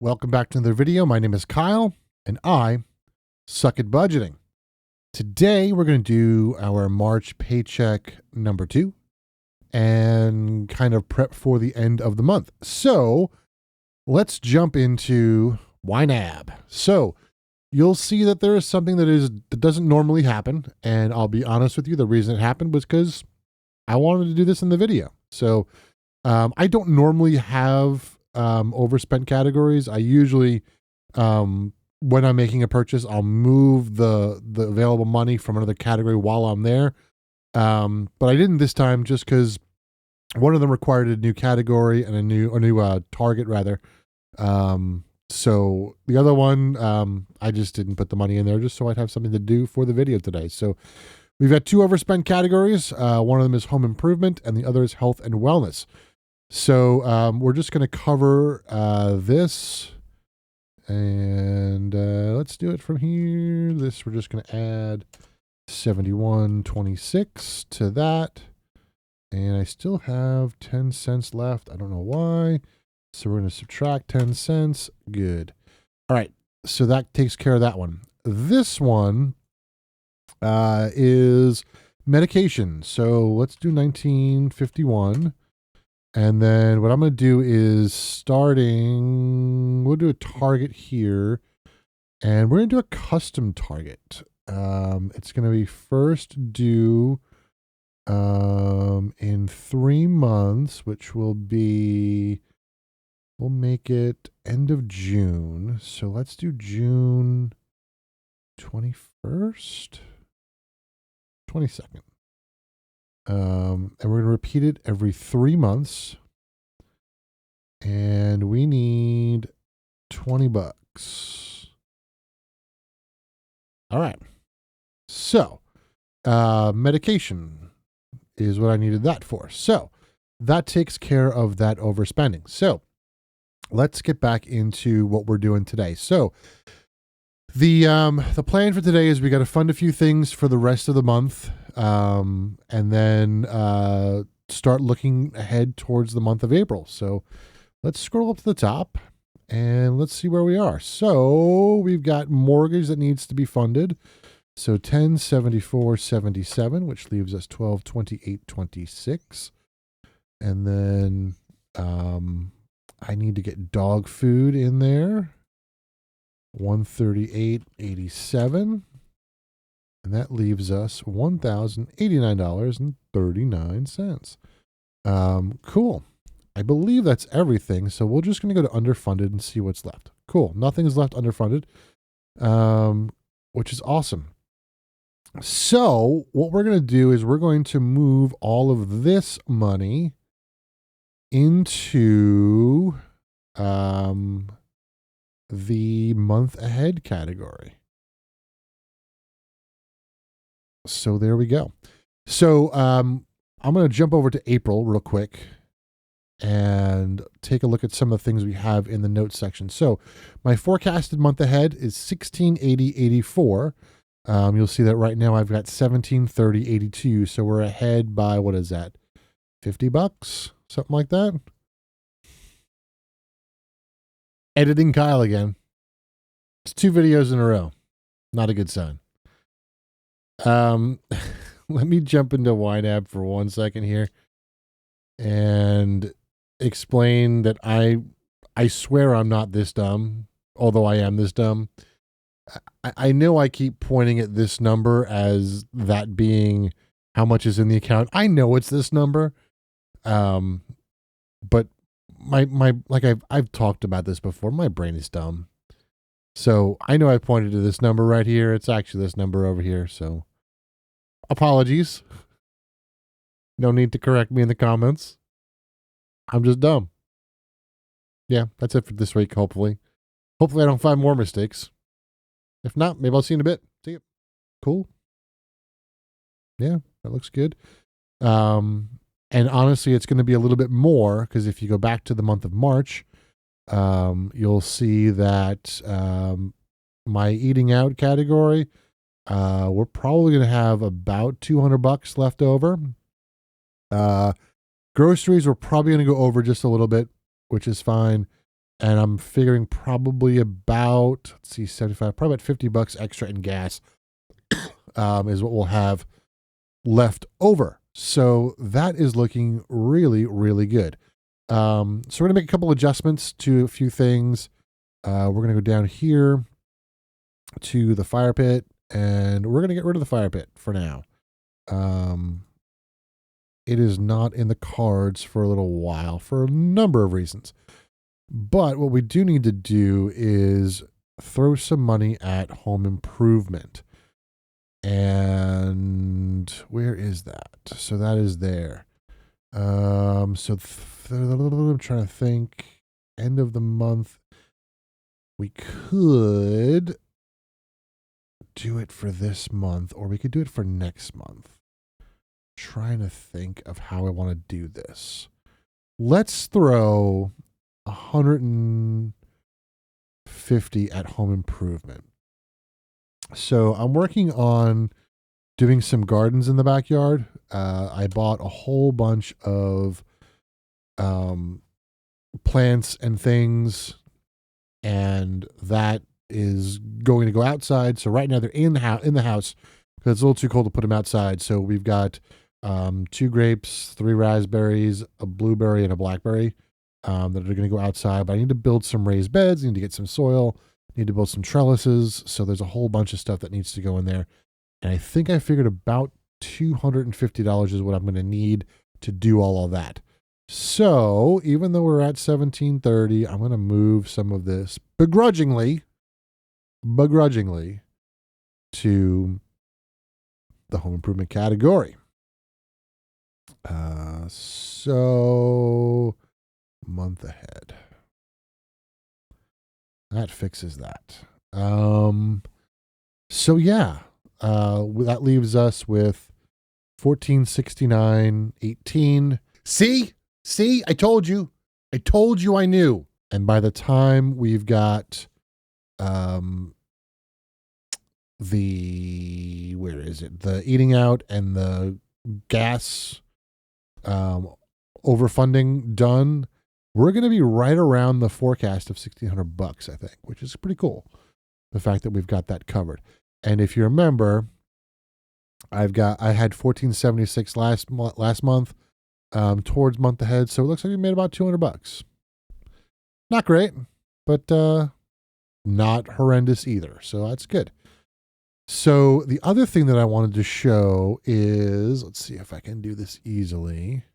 Welcome back to another video. My name is Kyle, and I suck at budgeting. Today, we're going to do our March paycheck number 2 and kind of prep for the end of the month. So let's jump into YNAB. So you'll see that there is something that doesn't normally happen, and I'll be honest with you, the reason it happened was because I wanted to do this in the video. So I don't normally have overspent categories. I usually, when I'm making a purchase, I'll move the available money from another category while I'm there. But I didn't this time just because one of them required a new category and a new target rather. So the other one, I just didn't put the money in there just so I'd have something to do for the video today. So we've got 2 overspent categories. One of them is home improvement and the other is health and wellness. So we're just going to cover this, and let's do it from here. This, we're just going to add 71.26 to that, and I still have 10 cents left. I don't know why. So we're going to subtract 10 cents. Good. All right. So that takes care of that one. This one is medication. So let's do 1951. And then what I'm going to do is we'll do a target here, and we're going to do a custom target. It's going to be first due in 3 months, which will be, we'll make it end of June. So let's do June 21st, 22nd. And we're going to repeat it every 3 months. And we need $20. All right. So, medication is what I needed that for. So, that takes care of that overspending. So, let's get back into what we're doing today. So, the plan for today is we got to fund a few things for the rest of the month, and then start looking ahead towards the month of April. So let's scroll up to the top and let's see where we are. So we've got mortgage that needs to be funded. So 1074.77, which leaves us 1228.26, and then I need to get dog food in there. 138.87, and that leaves us $1,089.39. Cool. I believe that's everything. So we're just going to go to underfunded and see what's left. Cool. Nothing's left underfunded, which is awesome. So what we're going to do is we're going to move all of this money into the month ahead category. So there we go. So I'm going to jump over to April real quick and take a look at some of the things we have in the notes section. So my forecasted month ahead is 1680.84. You'll see that right now I've got 1730.82. So we're ahead by, what is that? $50, something like that. Editing Kyle again. It's 2 videos in a row. Not a good sign. Let me jump into YNAB for 1 second here and explain that I swear I'm not this dumb, although I am this dumb. I know I keep pointing at this number as that being how much is in the account. I know it's this number. But my like I've talked about this before. My brain is dumb. So I know I pointed to this number right here. It's actually this number over here. So apologies. No need to correct me in the comments. I'm just dumb. Yeah, that's it for this week, hopefully. Hopefully I don't find more mistakes. If not, maybe I'll see you in a bit. See you. Cool. Yeah, that looks good. And honestly, it's going to be a little bit more because if you go back to the month of March, you'll see that my eating out category, we're probably going to have about $200 left over. Groceries, we're probably going to go over just a little bit, which is fine. And I'm figuring probably about, let's see, 75, probably about $50 extra in gas is what we'll have left over. So that is looking really, really good. So we're going to make a couple adjustments to a few things. We're going to go down here to the fire pit, and we're going to get rid of the fire pit for now. It is not in the cards for a little while for a number of reasons. But what we do need to do is throw some money at home improvement. And where is that? So that is there. I'm trying to think. End of the month. We could do it for this month, or we could do it for next month. Trying to think of how I want to do this. Let's throw 150 at home improvement. So I'm working on doing some gardens in the backyard. I bought a whole bunch of plants and things, and that is going to go outside. So right now they're in the house because it's a little too cold to put them outside. So we've got 2 grapes, 3 raspberries, a blueberry, and a blackberry that are going to go outside. But I need to build some raised beds. I need to get some soil. Need to build some trellises. So there's a whole bunch of stuff that needs to go in there. And I think I figured about $250 is what I'm going to need to do all of that. So even though we're at 1730, I'm going to move some of this begrudgingly to the home improvement category. So month ahead. That fixes that. So yeah, that leaves us with 1469.18. See, I told you I knew. And by the time we've got the eating out and the gas overfunding done, we're going to be right around the forecast of $1,600, I think, which is pretty cool. The fact that we've got that covered. And if you remember, I had 1476 last month towards month ahead, so it looks like we made about $200. Not great, but not horrendous either. So that's good. So the other thing that I wanted to show is, let's see if I can do this easily.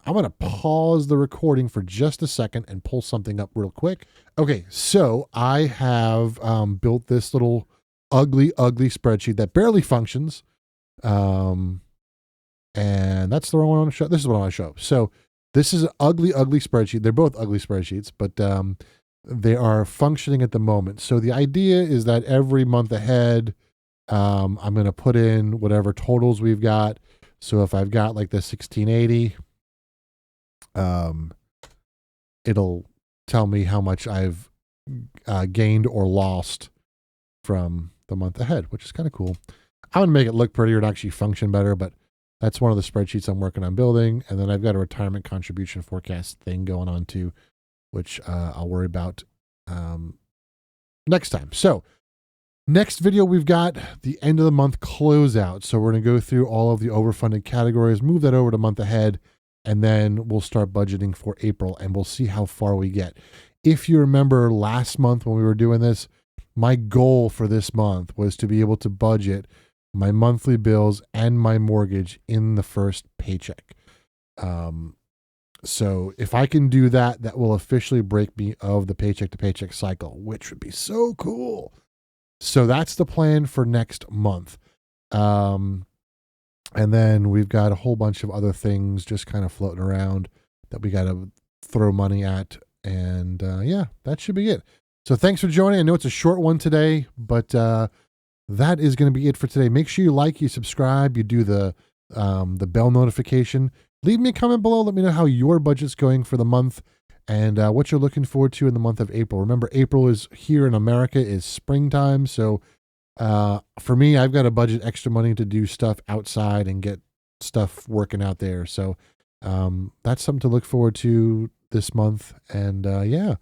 I'm going to pause the recording for just a second and pull something up real quick. Okay, so I have built this little ugly spreadsheet that barely functions. And that's the wrong one I want to show. This is what I want to show. So this is an ugly spreadsheet. They're both ugly spreadsheets, but they are functioning at the moment. So the idea is that every month ahead, I'm going to put in whatever totals we've got. So if I've got like the 1680, it'll tell me how much I've gained or lost from the month ahead, which is kind of cool. I'm going to make it look prettier and actually function better, but that's one of the spreadsheets I'm working on building. And then I've got a retirement contribution forecast thing going on too, which I'll worry about next time. So next video, we've got the end of the month closeout. So we're going to go through all of the overfunded categories, move that over to month ahead, and then we'll start budgeting for April, and we'll see how far we get. If you remember last month when we were doing this, my goal for this month was to be able to budget my monthly bills and my mortgage in the first paycheck. So if I can do that, that will officially break me of the paycheck to paycheck cycle, which would be so cool. So that's the plan for next month. And then we've got a whole bunch of other things just kind of floating around that we got to throw money at. And yeah, that should be it. So thanks for joining. I know it's a short one today, but that is going to be it for today. Make sure you like, you subscribe, you do the bell notification. Leave me a comment below. Let me know how your budget's going for the month and what you're looking forward to in the month of April. Remember, April is here in America is springtime. So for me, I've got to budget extra money to do stuff outside and get stuff working out there. So That's something to look forward to this month. And yeah.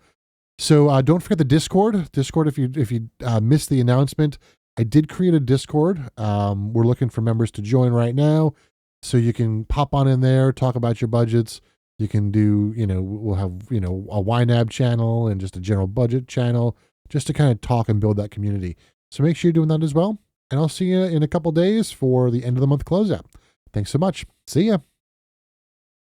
So don't forget the Discord. Discord, if you missed the announcement, I did create a Discord. We're looking for members to join right now, so you can pop on in there, talk about your budgets. You can do, we'll have a YNAB channel and just a general budget channel, just to kind of talk and build that community. So make sure you're doing that as well. And I'll see you in a couple days for the end of the month closeout. Thanks so much. See ya.